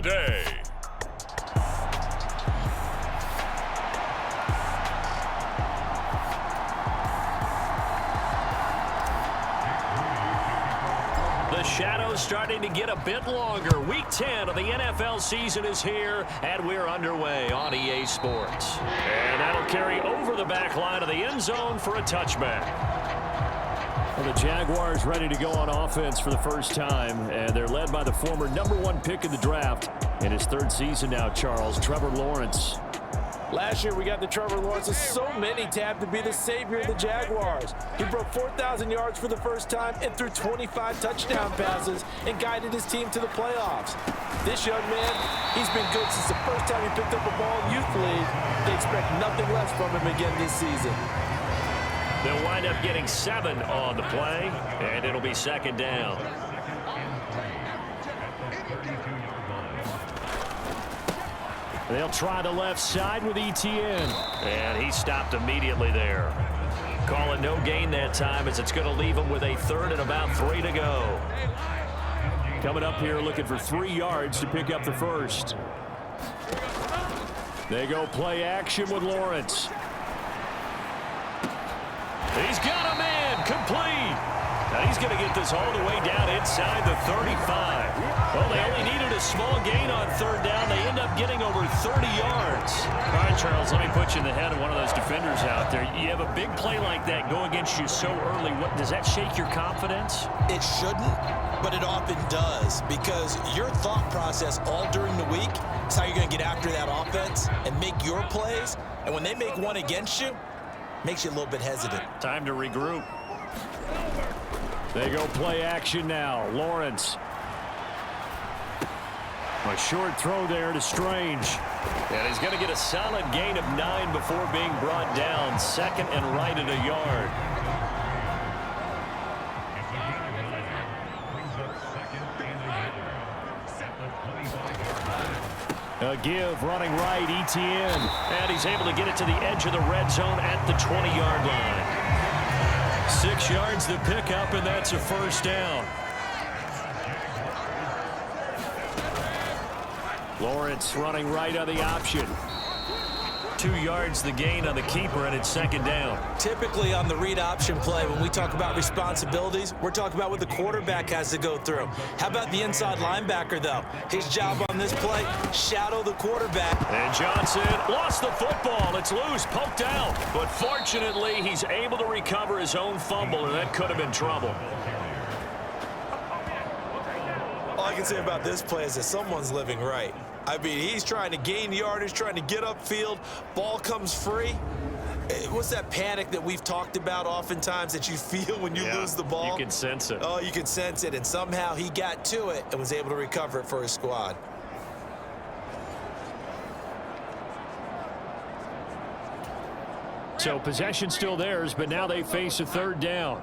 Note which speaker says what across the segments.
Speaker 1: today.
Speaker 2: The shadow's starting to get a bit longer. Week 10 of the NFL season is here, and we're underway on EA Sports. And that'll carry over the back line of the end zone for a touchback.
Speaker 3: Well, the Jaguars ready to go on offense for the first time, and they're led by the former #1 pick in the draft. In his third season now, Charles, Trevor Lawrence.
Speaker 4: Last year, we got the Trevor Lawrence. So many tapped to be the savior of the Jaguars. He broke 4,000 yards for the first time and threw 25 touchdown passes and guided his team to the playoffs. This young man, he's been good since the first time he picked up a ball in youth league. They expect nothing less from him again this season.
Speaker 2: They'll wind up getting 7 on the play, and it'll be second down.
Speaker 3: They'll try the left side with ETN.
Speaker 2: And he stopped immediately there. Calling no gain that time as it's going to leave him with a third and about 3 to go.
Speaker 3: Coming up here looking for 3 yards to pick up the first. They go play action with Lawrence.
Speaker 2: He's got a man complete. Now he's going to get this all the way down inside the 35. Well, they only needed a small gain on third down. They end up getting over 30 yards.
Speaker 3: All right, Charles, let me put you in the head of one of those defenders out there. You have a big play like that go against you so early. What, does that shake your confidence?
Speaker 5: It shouldn't, but it often does, because your thought process all during the week is how you're going to get after that offense and make your plays. And when they make one against you, makes you a little bit hesitant.
Speaker 3: Time to regroup. They go play action now. Lawrence. A short throw there to Strange.
Speaker 2: And he's going to get a solid gain of 9 before being brought down. Second and right at a yard.
Speaker 3: A give running right, ETN.
Speaker 2: And he's able to get it to the edge of the red zone at the 20-yard line.
Speaker 3: 6 yards to pick up, and that's a first down. Lawrence running right on the option.
Speaker 2: 2 yards the gain on the keeper, and it's second down.
Speaker 5: Typically on the read option play, when we talk about responsibilities, we're talking about what the quarterback has to go through. How about the inside linebacker, though? His job on this play, shadow the quarterback.
Speaker 2: And Johnson lost the football. It's loose, poked out. But fortunately, he's able to recover his own fumble, and that could have been trouble.
Speaker 5: All I can say about this play is that someone's living right. I mean, he's trying to gain yardage, trying to get upfield. Ball comes free. What's that panic that we've talked about oftentimes that you feel when you lose the ball?
Speaker 2: You can sense it.
Speaker 5: Oh, you can sense it, and somehow he got to it and was able to recover it for his squad.
Speaker 3: So possession still theirs, but now they face a third down.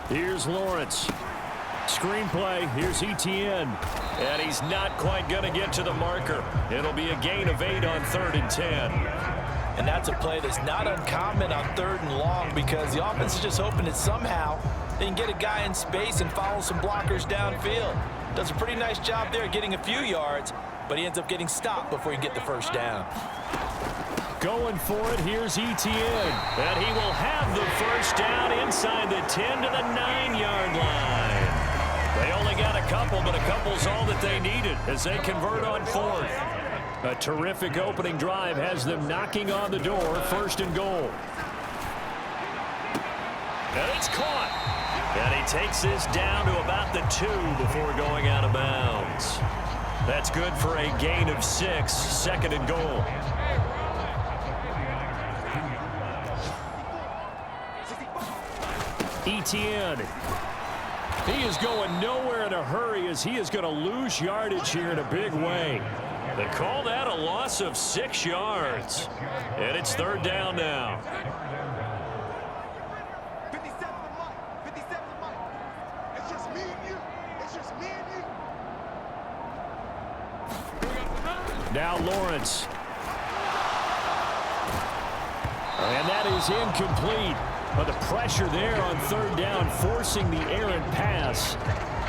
Speaker 3: Here's Lawrence. Screenplay. Here's ETN.
Speaker 2: And he's not quite going to get to the marker. It'll be a gain of 8 on 3rd and 10.
Speaker 4: And that's a play that's not uncommon on 3rd and long, because the offense is just hoping that somehow they can get a guy in space and follow some blockers downfield. Does a pretty nice job there getting a few yards, but he ends up getting stopped before he get the first down.
Speaker 3: Going for it, here's ETN.
Speaker 2: And he will have the first down inside the 10 to the 9-yard line. They only got a couple, but a couple's all that they needed as they convert on 4th.
Speaker 3: A terrific opening drive has them knocking on the door, 1st and goal.
Speaker 2: And it's caught. And he takes this down to about the 2 before going out of bounds. That's good for a gain of 6, 2nd and goal.
Speaker 3: ETN. He is going nowhere in a hurry as he is going to lose yardage here in a big way.
Speaker 2: They call that a loss of 6 yards. And it's 3rd down now.
Speaker 3: Now Lawrence. And that is incomplete. But the pressure there on 3rd down, forcing the errant pass.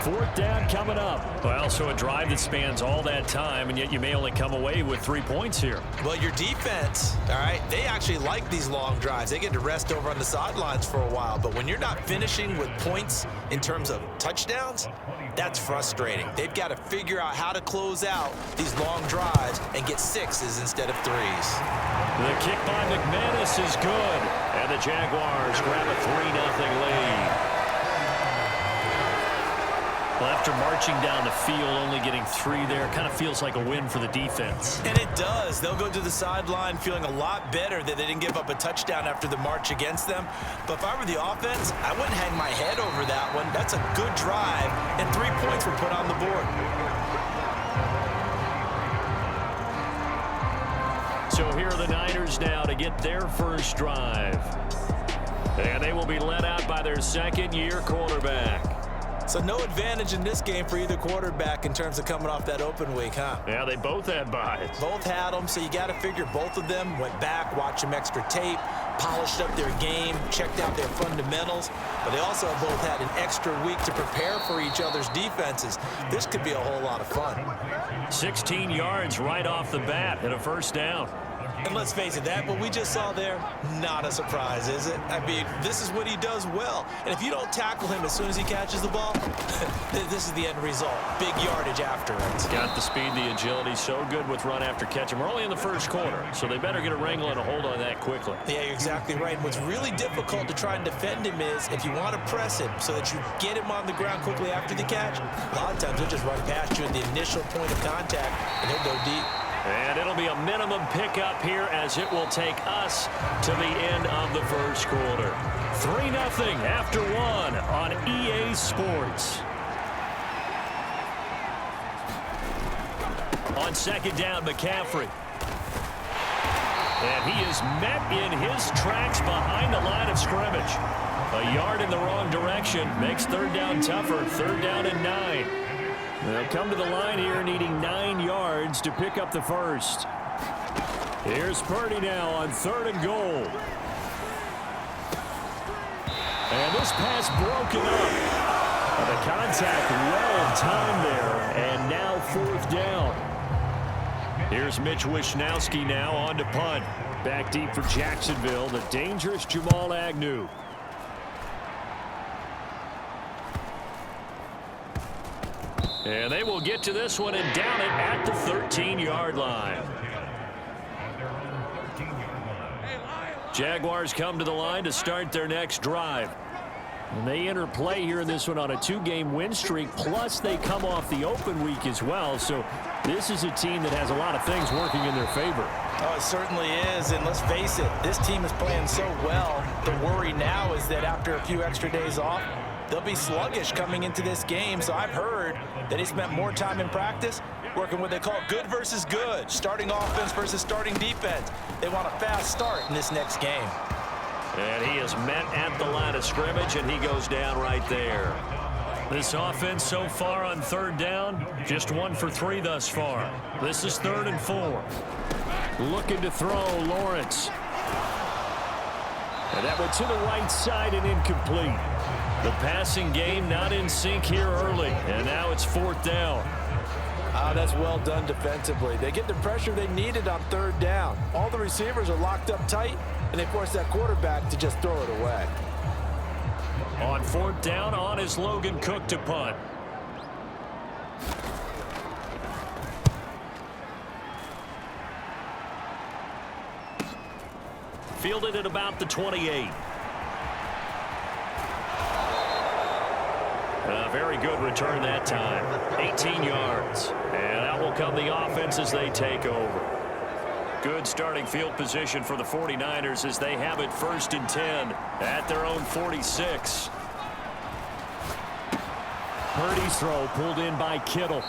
Speaker 3: 4th down coming up.
Speaker 2: Well, so a drive that spans all that time, and yet you may only come away with 3 points here.
Speaker 5: Well, your defense, all right, they actually like these long drives. They get to rest over on the sidelines for a while. But when you're not finishing with points in terms of touchdowns, that's frustrating. They've got to figure out how to close out these long drives and get 6s instead of 3s.
Speaker 2: The kick by McManus is good, and the Jaguars grab a 3-0 lead. Well, after marching down the field, only getting 3 there, kind of feels like a win for the defense.
Speaker 5: And it does. They'll go to the sideline feeling a lot better that they didn't give up a touchdown after the march against them. But if I were the offense, I wouldn't hang my head over that one. That's a good drive, and 3 points were put on the board.
Speaker 2: So here are the Niners now to get their first drive. And they will be led out by their second-year quarterback.
Speaker 5: So no advantage in this game for either quarterback in terms of coming off that open week, huh?
Speaker 2: Yeah, they both had buys.
Speaker 5: Both had them, so you got to figure both of them went back, watched some extra tape, polished up their game, checked out their fundamentals, but they also both had an extra week to prepare for each other's defenses. This could be a whole lot of fun.
Speaker 2: 16 yards right off the bat and a first down.
Speaker 5: And let's face it, that what we just saw there, not a surprise, is it? I mean, this is what he does well. And if you don't tackle him as soon as he catches the ball, this is the end result. Big yardage afterwards.
Speaker 2: Got the speed, the agility, so good with run after catch. And we're only in the first quarter, so they better get a wrangle and a hold on that quickly.
Speaker 5: Yeah, you're exactly right. And what's really difficult to try and defend him is if you want to press him so that you get him on the ground quickly after the catch, a lot of times he'll just run past you at the initial point of contact, and he'll go deep.
Speaker 2: And it'll be a minimum pickup here as it will take us to the end of the first quarter. 3-0 after 1 on EA Sports. On second down, McCaffrey. And he is met in his tracks behind the line of scrimmage. A yard in the wrong direction makes 3rd down tougher. 3rd down and 9.
Speaker 3: They'll come to the line here needing 9 yards to pick up the first. Here's Purdy now on 3rd and goal. And this pass broken up. And the contact well timed there. And now 4th down. Here's Mitch Wishnowsky now on to punt. Back deep for Jacksonville, the dangerous Jamal Agnew. And they will get to this one and down it at the 13-yard line. Jaguars come to the line to start their next drive. And they enter play here in this one on a 2-game win streak, plus they come off the open week as well. So this is a team that has a lot of things working in their favor.
Speaker 5: Oh, it certainly is, and let's face it, this team is playing so well. The worry now is that after a few extra days off, they'll be sluggish coming into this game. So I've heard that he spent more time in practice working what they call good versus good, starting offense versus starting defense. They want a fast start in this next game.
Speaker 2: And he is met at the line of scrimmage, and he goes down right there. This offense so far on 3rd down, just 1 for 3 thus far. This is 3rd and 4.
Speaker 3: Looking to throw, Lawrence. And that went to the right side and incomplete.
Speaker 2: The passing game not in sync here early, and now it's 4th down.
Speaker 4: That's well done defensively. They get the pressure they needed on 3rd down. All the receivers are locked up tight, and they force that quarterback to just throw it away.
Speaker 2: On 4th down, on is Logan Cook to punt. Fielded at about the 28. A very good return that time. 18 yards. And out will come the offense as they take over. Good starting field position for the 49ers as they have it 1st and 10 at their own 46.
Speaker 3: Purdy's throw pulled in by Kittle.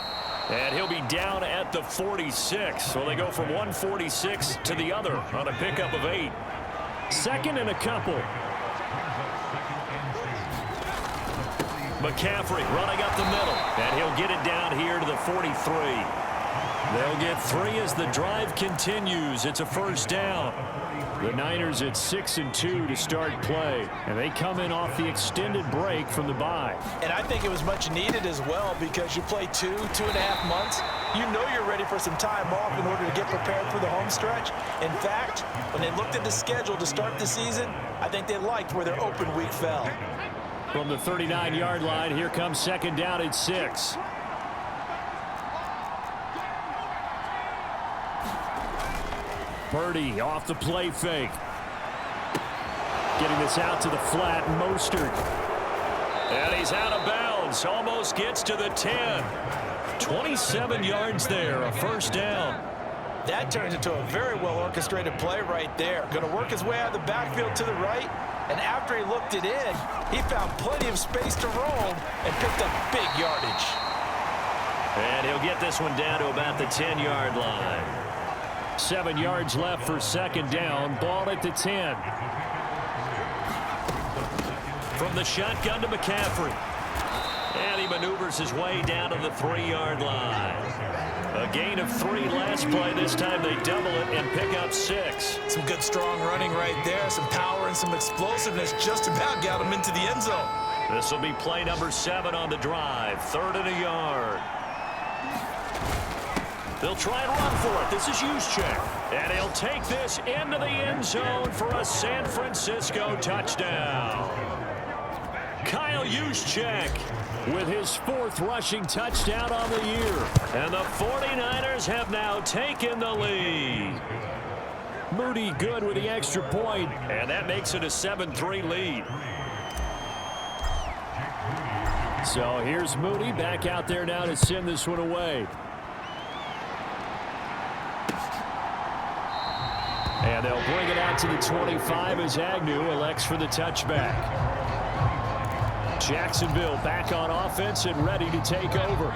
Speaker 2: And he'll be down at the 46. So they go from 146 to the other on a pickup of 8.
Speaker 3: 2nd and a couple.
Speaker 2: McCaffrey running up the middle. And he'll get it down here to the 43. They'll get 3 as the drive continues. It's a 1st down.
Speaker 3: The Niners at 6-2 to start play, and they come in off the extended break from the bye.
Speaker 4: And I think it was much needed as well, because you play 2.5 months. You know you're ready for some time off in order to get prepared for the home stretch. In fact, when they looked at the schedule to start the season, I think they liked where their open week fell.
Speaker 3: From the 39-yard line, here comes second down at 6. Purdy off the play fake. Getting this out to the flat, Mostert.
Speaker 2: And he's out of bounds. Almost gets to the 10. 27 yards there, a first down.
Speaker 4: That turns into a very well-orchestrated play right there. Going to work his way out of the backfield to the right. And after he looked it in, he found plenty of space to roam and picked up big yardage.
Speaker 2: And he'll get this one down to about the 10-yard line.
Speaker 3: 7 yards left for second down. Ball at the 10.
Speaker 2: From the shotgun to McCaffrey. And he maneuvers his way down to the 3-yard line. A gain of 3 last play. This time they double it and pick up 6.
Speaker 5: Some good strong running right there. Some power and some explosiveness just about got him into the end zone.
Speaker 2: This will be play number 7 on the drive. 3rd and a yard. They'll try and run for it. This is Juszczyk. And he'll take this into the end zone for a San Francisco touchdown. Kyle Juszczyk
Speaker 3: with his 4th rushing touchdown on the year.
Speaker 2: And the 49ers have now taken the lead.
Speaker 3: Moody good with the extra point.
Speaker 2: And that makes it a 7-3 lead.
Speaker 3: So here's Moody back out there now to send this one away. And they'll bring it out to the 25 as Agnew elects for the touchback. Jacksonville back on offense and ready to take over.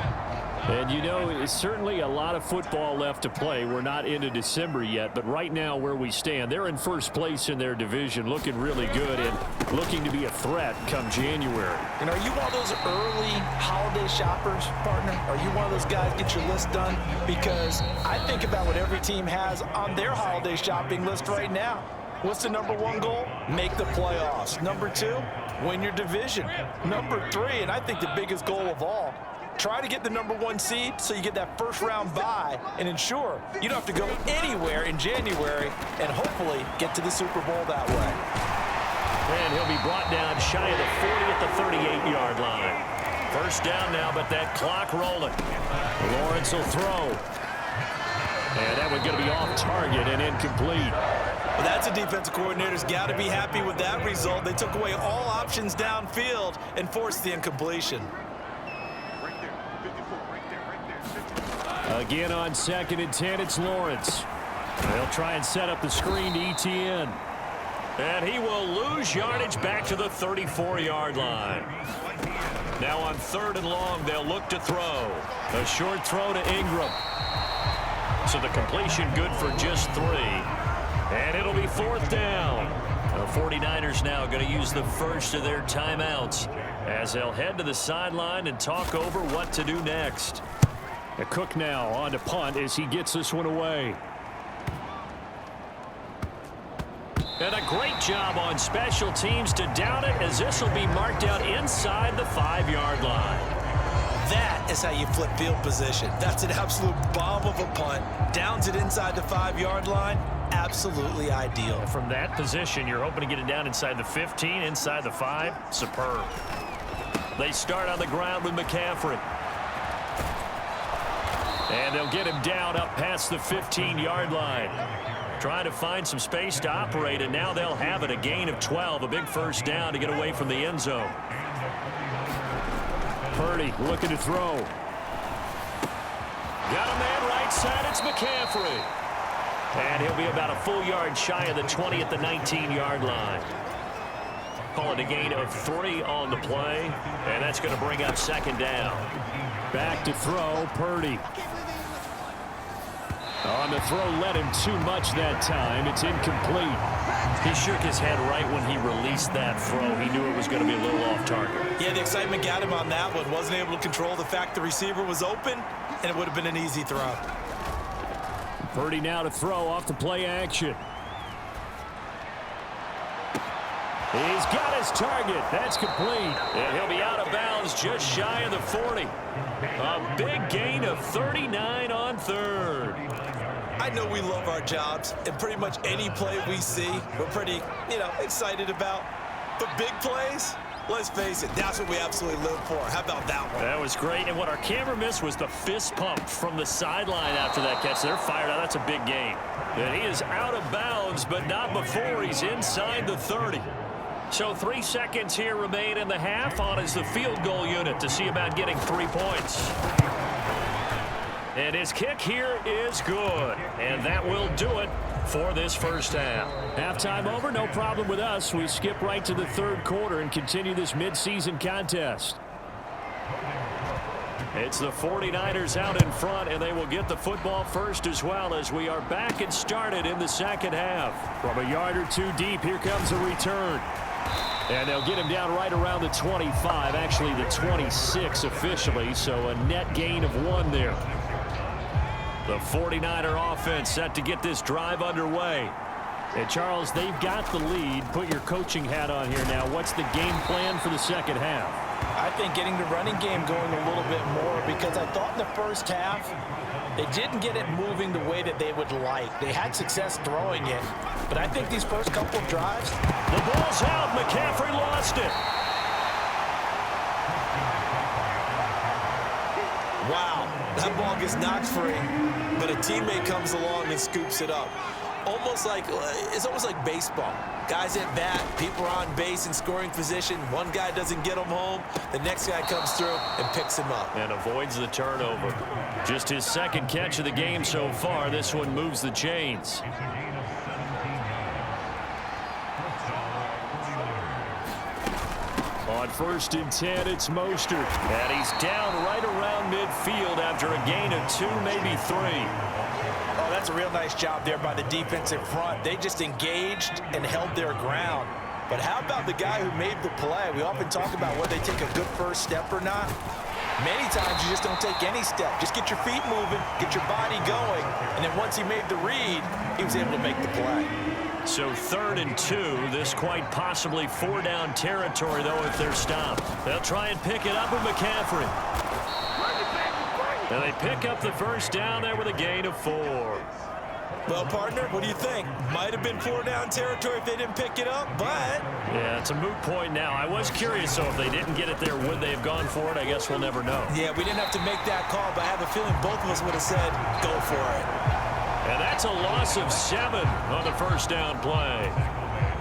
Speaker 3: And you know, it's certainly a lot of football left to play. We're not into December yet, but right now where we stand, they're in first place in their division, looking really good and looking to be a threat come January.
Speaker 4: And are you one of those early holiday shoppers, partner? Are you one of those guys get your list done? Because I think about what every team has on their holiday shopping list right now. What's the number 1 goal? Make the playoffs. Number 2, win your division. Number 3, and I think the biggest goal of all, try to get the number 1 seed so you get that first round bye and ensure you don't have to go anywhere in January and hopefully get to the Super Bowl that way.
Speaker 2: And he'll be brought down shy of the 40 at the 38-yard line. First down now, but that clock rolling.
Speaker 3: Lawrence will throw. And that one's going to be off target and incomplete.
Speaker 5: Well, that's a defensive coordinator's got to be happy with that result. They took away all options downfield and forced the incompletion.
Speaker 3: Again on 2nd and 10, it's Lawrence. They'll try and set up the screen to Etienne.
Speaker 2: And he will lose yardage back to the 34-yard line. Now on 3rd and long, they'll look to throw.
Speaker 3: A short throw to Ingram.
Speaker 2: So the completion good for just 3. And it'll be 4th down. The 49ers now going to use the first of their timeouts as they'll head to the sideline and talk over what to do next.
Speaker 3: A Cook now on to punt as he gets this one away.
Speaker 2: And a great job on special teams to down it, as this will be marked out inside the 5-yard line.
Speaker 5: That is how you flip field position. That's an absolute bomb of a punt. Downs it inside the 5-yard line. Absolutely ideal.
Speaker 2: From that position, you're hoping to get it down inside the 15, inside the 5. Superb. They start on the ground with McCaffrey.
Speaker 3: And they'll get him down up past the 15-yard line.
Speaker 2: Trying to find some space to operate, and now they'll have it. A gain of 12, a big first down to get away from the end zone.
Speaker 3: Purdy looking to throw.
Speaker 2: Got a man right side. It's McCaffrey. And he'll be about a full yard shy of the 20 at the 19-yard line. Call it a gain of 3 on the play, and that's going to bring up second down.
Speaker 3: Back to throw, Purdy. On the throw, led him too much that time. It's incomplete.
Speaker 2: He shook his head right when he released that throw. He knew it was going to be a little off target.
Speaker 5: Yeah, the excitement got him on that one. Wasn't able to control the fact the receiver was open, and it would have been an easy throw.
Speaker 3: Purdy now to throw off the play action. He's got his target. That's complete.
Speaker 2: And he'll be out of bounds just shy of the 40. A big gain of 39 on third.
Speaker 5: I know we love our jobs, and pretty much any play we see, we're pretty, excited about. But big plays, let's face it, that's what we absolutely live for. How about that one?
Speaker 2: That was great, and what our camera missed was the fist pump from the sideline after that catch. They're fired out. That's a big gain. And he is out of bounds, but not before he's inside the 30. So 3 seconds here remain in the half. On is the field goal unit to see about getting 3 points. And his kick here is good. And that will do it for this first half.
Speaker 3: Halftime over, no problem with us. We skip right to the third quarter and continue this midseason contest.
Speaker 2: It's the 49ers out in front, and they will get the football first as well as we are back and started in the second half.
Speaker 3: From a yard or two deep, here comes a return. And they'll get him down right around the 25, actually the 26 officially, so a net gain of 1 there.
Speaker 2: The 49er offense set to get this drive underway.
Speaker 3: And Charles, they've got the lead. Put your coaching hat on here now. What's the game plan for the second half?
Speaker 4: I think getting the running game going a little bit more, because I thought in the first half they didn't get it moving the way that they would like. They had success throwing it, but I think these first couple of drives.
Speaker 2: The ball's out. McCaffrey lost it.
Speaker 5: Wow, that ball gets knocked free, but a teammate comes along and scoops it up. It's almost like baseball. Guys at bat, people are on base in scoring position. One guy doesn't get him home. The next guy comes through and picks him up.
Speaker 2: And avoids the turnover. Just his second catch of the game so far. This one moves the chains.
Speaker 3: On 1st and 10, it's Mostert.
Speaker 2: And he's down right around midfield after a gain of 2, maybe 3.
Speaker 4: Oh, that's a real nice job there by the defensive front. They just engaged and held their ground. But how about the guy who made the play? We often talk about whether they take a good first step or not. Many times you just don't take any step. Just get your feet moving, get your body going, and then once he made the read, he was able to make the play.
Speaker 2: So 3rd and 2, this quite possibly 4-down territory, though, if they're stopped. They'll try and pick it up with McCaffrey. And they pick up the first down there with a gain of 4.
Speaker 5: Well, partner, what do you think? Might have been 4-down territory if they didn't pick it up, but...
Speaker 2: Yeah, it's a moot point now. I was curious, though, if they didn't get it there, would they have gone for it? I guess we'll never know.
Speaker 5: Yeah, we didn't have to make that call, but I have a feeling both of us would have said, go for it.
Speaker 2: And that's a loss of 7 on the first down play.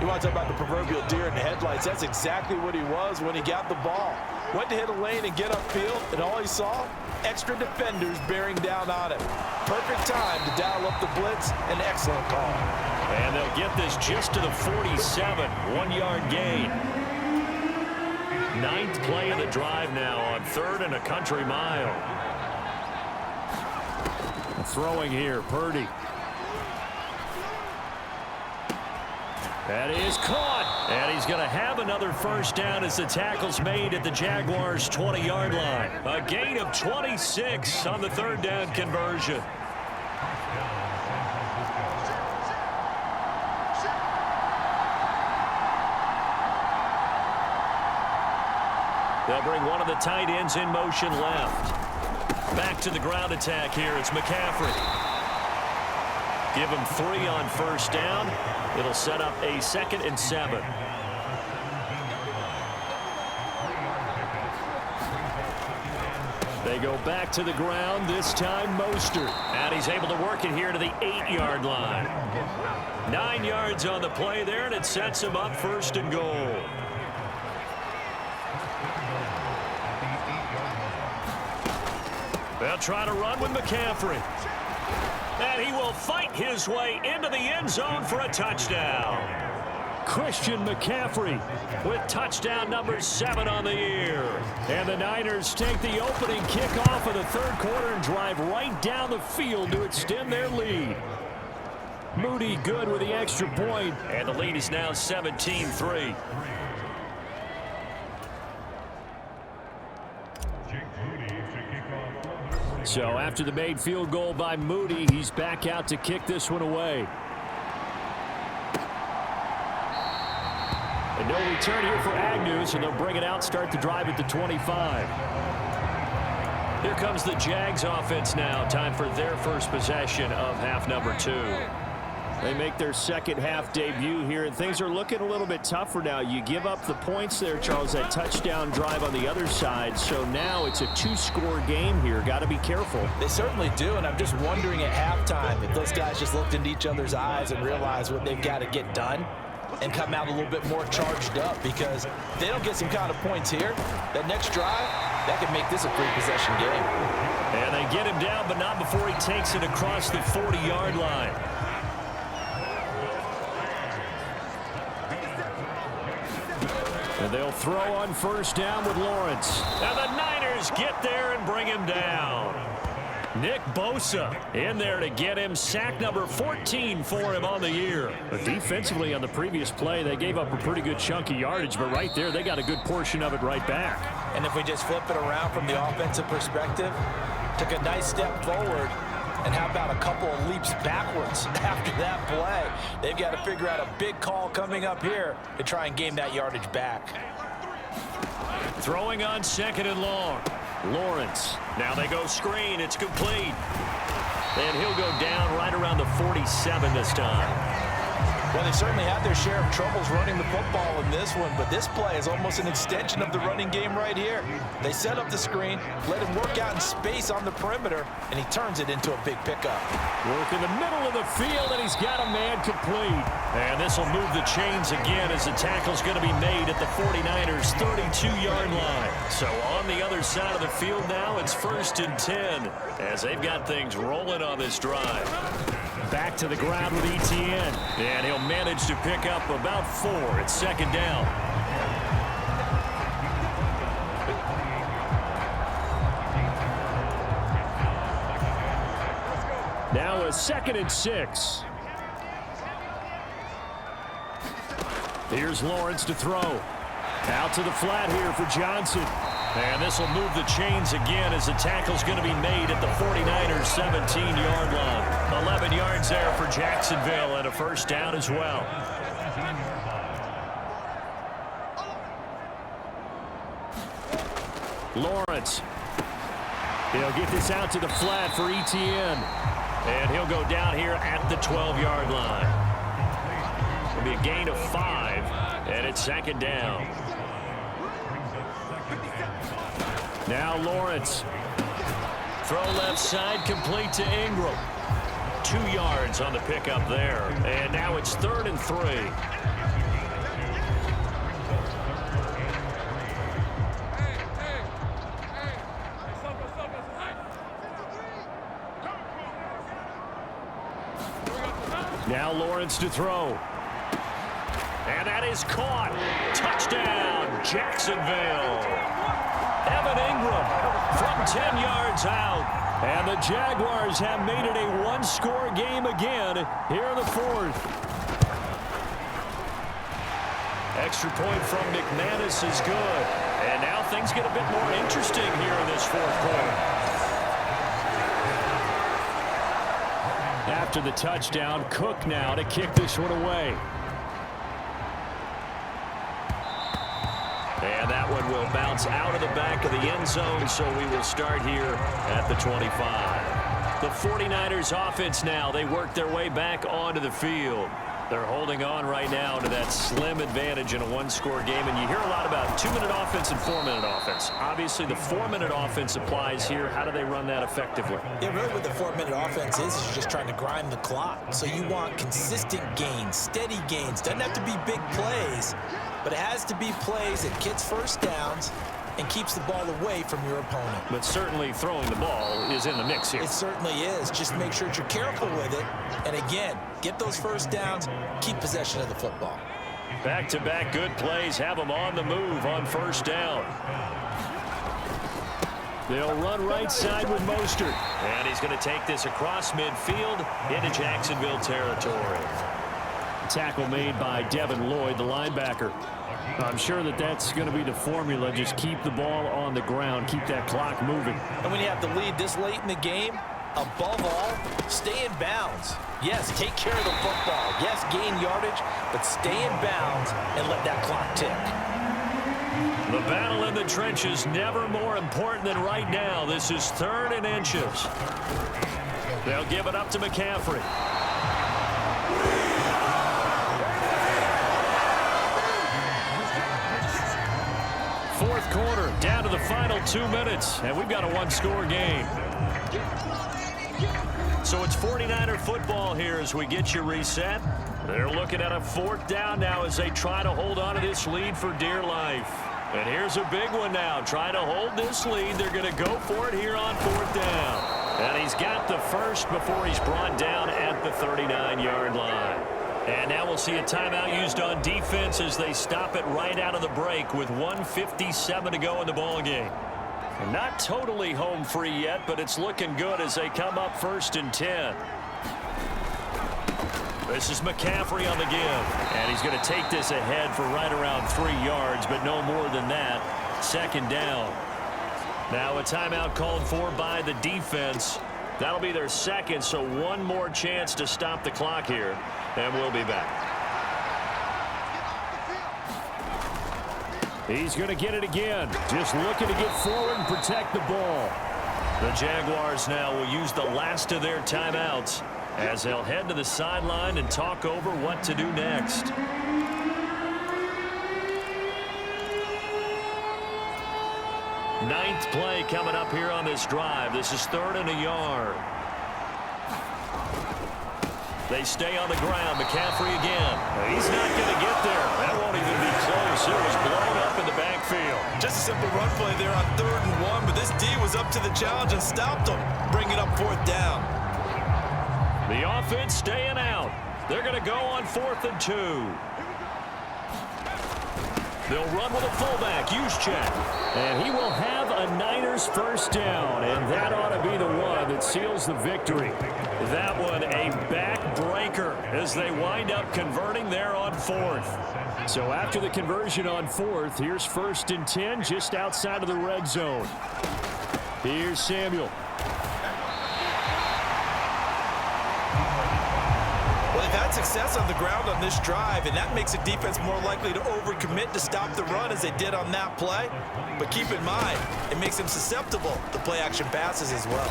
Speaker 4: You want to talk about the proverbial deer in the headlights? That's exactly what he was when he got the ball. Went to hit a lane and get upfield, and all he saw, extra defenders bearing down on him. Perfect time to dial up the blitz. An excellent call.
Speaker 2: And they'll get this just to the 47, 1-yard gain. 9th play of the drive now on 3rd and a country mile.
Speaker 3: Throwing here, Purdy. That is caught.
Speaker 2: And he's going to have another first down as the tackle's made at the Jaguars' 20-yard line. A gain of 26 on the 3rd down conversion. They'll bring one of the tight ends in motion left. Back to the ground attack here. It's McCaffrey. Give him 3 on first down. It'll set up a 2nd and 7.
Speaker 3: They go back to the ground, this time Mostert.
Speaker 2: And he's able to work it here to the 8-yard line. 9 yards on the play there, and it sets him up 1st and goal. They'll try to run with McCaffrey. And he will fight his way into the end zone for a touchdown.
Speaker 3: Christian McCaffrey
Speaker 2: with touchdown number 7 on the year.
Speaker 3: And the Niners take the opening kickoff of the 3rd quarter and drive right down the field to extend their lead. Moody good with the extra point.
Speaker 2: And the lead is now 17-3.
Speaker 3: So after the made field goal by Moody, he's back out to kick this one away. And no return here for Agnew, so they'll bring it out, start the drive at the 25.
Speaker 2: Here comes the Jags offense now. Time for their first possession of half number 2.
Speaker 3: They make their second half debut here, and things are looking a little bit tougher now. You give up the points there, Charles, that touchdown drive on the other side. So now it's a 2-score game here. Got to be careful.
Speaker 4: They certainly do, and I'm just wondering at halftime if those guys just looked into each other's eyes and realized what they've got to get done and come out a little bit more charged up, because if they don't get some kind of points here, that next drive, that could make this a 3-possession game.
Speaker 2: And they get him down, but not before he takes it across the 40-yard line.
Speaker 3: And they'll throw on first down with Lawrence.
Speaker 2: Now the Niners get there and bring him down. Nick Bosa in there to get him. Sack number 14 for him on the year.
Speaker 3: But defensively on the previous play, they gave up a pretty good chunk of yardage, but right there they got a good portion of it right back.
Speaker 4: And if we just flip it around from the offensive perspective, took a nice step forward, and how about a couple of leaps backwards after that play? They've got to figure out a big call coming up here to try and gain that yardage back.
Speaker 2: Throwing on second and long.
Speaker 3: Lawrence.
Speaker 2: Now they go screen. It's complete. And he'll go down right around the 47 this time.
Speaker 4: Well, they certainly had their share of troubles running the football in this one, but this play is almost an extension of the running game right here. They set up the screen, let him work out in space on the perimeter, and he turns it into a big pickup.
Speaker 3: Work in the middle of the field, and he's got a man complete.
Speaker 2: And this will move the chains again as the tackle's going to be made at the 49ers' 32-yard line. So on the other side of the field now, it's 1st and 10 as they've got things rolling on this drive.
Speaker 3: Back to the ground with Etienne.
Speaker 2: And he'll manage to pick up about 4. It's 2nd down.
Speaker 3: Now a 2nd and 6. Here's Lawrence to throw. Out to the flat here for Johnson.
Speaker 2: And this will move the chains again as the tackle's going to be made at the 49ers' 17-yard line. 11 yards there for Jacksonville and a 1st down as well.
Speaker 3: Lawrence. He'll get this out to the flat for Etienne.
Speaker 2: And he'll go down here at the 12-yard line. It'll be a gain of 5, and it's 2nd down.
Speaker 3: Now Lawrence.
Speaker 2: Throw left side, complete to Ingram. 2 yards on the pickup there. And now it's 3rd and 3.
Speaker 3: Now Lawrence to throw.
Speaker 2: And that is caught. Touchdown, Jacksonville. Evan Ingram from 10 yards out.
Speaker 3: And the Jaguars have made it a 1-score game again here in the 4th.
Speaker 2: Extra point from McManus is good. And now things get a bit more interesting here in this 4th quarter.
Speaker 3: After the touchdown, Cook now to kick this one away.
Speaker 2: And that one will bounce out of the back of the end zone, so we will start here at the 25. The 49ers offense now, they work their way back onto the field. They're holding on right now to that slim advantage in a 1-score game, and you hear a lot about 2-minute offense and 4-minute offense. Obviously, the 4-minute offense applies here. How do they run that effectively?
Speaker 5: Yeah, really what the 4-minute offense is you're just trying to grind the clock. So you want consistent gains, steady gains. Doesn't have to be big plays, but it has to be plays that gets first downs and keeps the ball away from your opponent.
Speaker 2: But certainly throwing the ball is in the mix here.
Speaker 5: It certainly is. Just make sure that you're careful with it. And again, get those first downs, keep possession of the football.
Speaker 2: Back-to-back good plays have them on the move on 1st down.
Speaker 3: They'll run right side with Mostert.
Speaker 2: And he's going to take this across midfield into Jacksonville territory.
Speaker 3: Tackle made by Devin Lloyd, the linebacker. I'm sure that that's going to be the formula. Just keep the ball on the ground. Keep that clock moving.
Speaker 4: And when you have the lead this late in the game, Above all, stay in bounds. Yes, take care of the football. Yes, gain yardage, but stay in bounds and let that clock tick.
Speaker 2: The battle in the trenches never more important than right now. This is 3rd and inches. They'll give it up to McCaffrey. Fourth quarter, down to the final 2 minutes, and we've got a one-score game. So it's 49er football here as we get you reset. They're looking at a 4th down now as they try to hold on to this lead for dear life. And here's a big one now. Trying to hold this lead. They're going to go for it here on 4th down. And he's got the first before he's brought down at the 39-yard line. And now we'll see a timeout used on defense as they stop it right out of the break with 1:57 to go in the ballgame. Not totally home free yet, but it's looking good as they come up 1st and 10. This is McCaffrey on the give, and he's going to take this ahead for right around 3 yards, but no more than that. 2nd down. Now a timeout called for by the defense. That'll be their 2nd, so one more chance to stop the clock here, and we'll be back.
Speaker 3: He's going to get it again. Just looking to get forward and protect the ball.
Speaker 2: The Jaguars now will use the last of their timeouts as they'll head to the sideline and talk over what to do next. Ninth play coming up here on this drive. This is 3rd and a yard. They stay on the ground. McCaffrey again. He's not going to get there. That won't even be close. It was blown up in the backfield.
Speaker 5: Just a simple run play there on 3rd and 1, but this D was up to the challenge and stopped him, bringing up 4th down.
Speaker 2: The offense staying out. They're going to go on 4th and 2. They'll run with a fullback, Juszczyk.
Speaker 3: And he will have a Niners 1st down, and that ought to be the one that seals the victory.
Speaker 2: That one a backbreaker as they wind up converting there on 4th.
Speaker 3: So after the conversion on 4th, here's 1st and 10 just outside of the red zone. Here's Samuel.
Speaker 5: Well, they've had success on the ground on this drive, and that makes a defense more likely to overcommit to stop the run as they did on that play. But keep in mind, it makes them susceptible to play-action passes as well.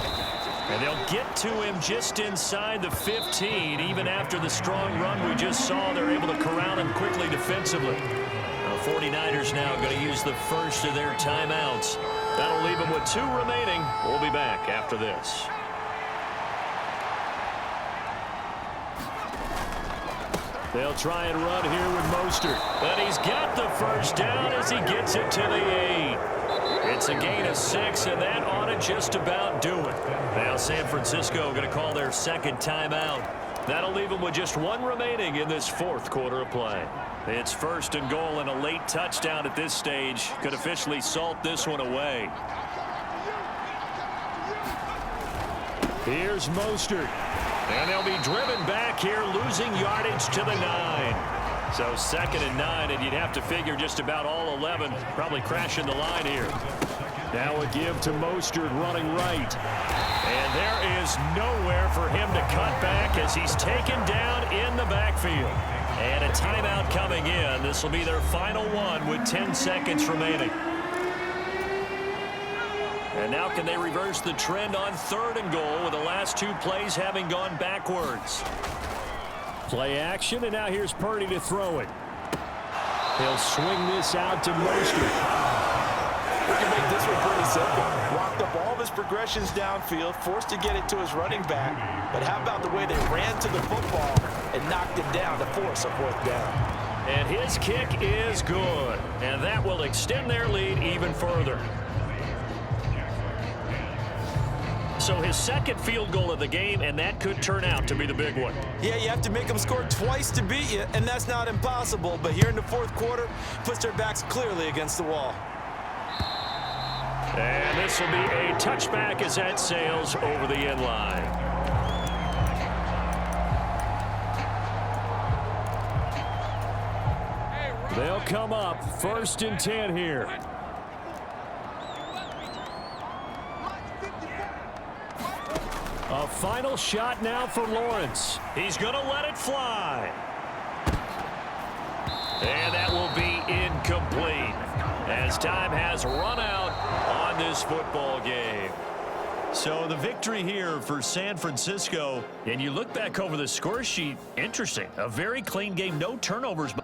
Speaker 2: And they'll get to him just inside the 15. Even after the strong run we just saw, they're able to corral him quickly defensively. The 49ers now going to use the first of their timeouts. That'll leave them with 2 remaining. We'll be back after this.
Speaker 3: They'll try and run here with Mostert.
Speaker 2: But he's got the first down as he gets it to the 8. It's a gain of 6, and that ought to just about do it. Now San Francisco going to call their 2nd timeout. That'll leave them with just 1 remaining in this 4th quarter of play. It's 1st and goal, and a late touchdown at this stage could officially salt this one away.
Speaker 3: Here's Mostert.
Speaker 2: And they'll be driven back here, losing yardage to the 9. So 2nd and 9, and you'd have to figure just about all 11 probably crashing the line here.
Speaker 3: Now a give to Mostert running right.
Speaker 2: And there is nowhere for him to cut back as he's taken down in the backfield. And a timeout coming in. This will be their final one with 10 seconds remaining. And now can they reverse the trend on 3rd and goal with the last 2 plays having gone backwards?
Speaker 3: Play action, and now here's Purdy to throw it. He'll swing this out to Mostert.
Speaker 5: We can make this one pretty simple. Walked up all of his progressions downfield, forced to get it to his running back. But how about the way they ran to the football and knocked him down to force a 4th down?
Speaker 2: And his kick is good. And that will extend their lead even further. So his 2nd field goal of the game, and that could turn out to be the big one.
Speaker 5: Yeah, you have to make them score twice to beat you, and that's not impossible. But here in the 4th quarter, puts their backs clearly against the wall.
Speaker 2: And this will be a touchback as that sails over the end line.
Speaker 3: They'll come up 1st and 10 here. A final shot now for Lawrence.
Speaker 2: He's going to let it fly. And that will be incomplete as time has run out on this football game.
Speaker 3: So the victory here for San Francisco.
Speaker 2: And you look back over the score sheet, interesting. A very clean game, no turnovers.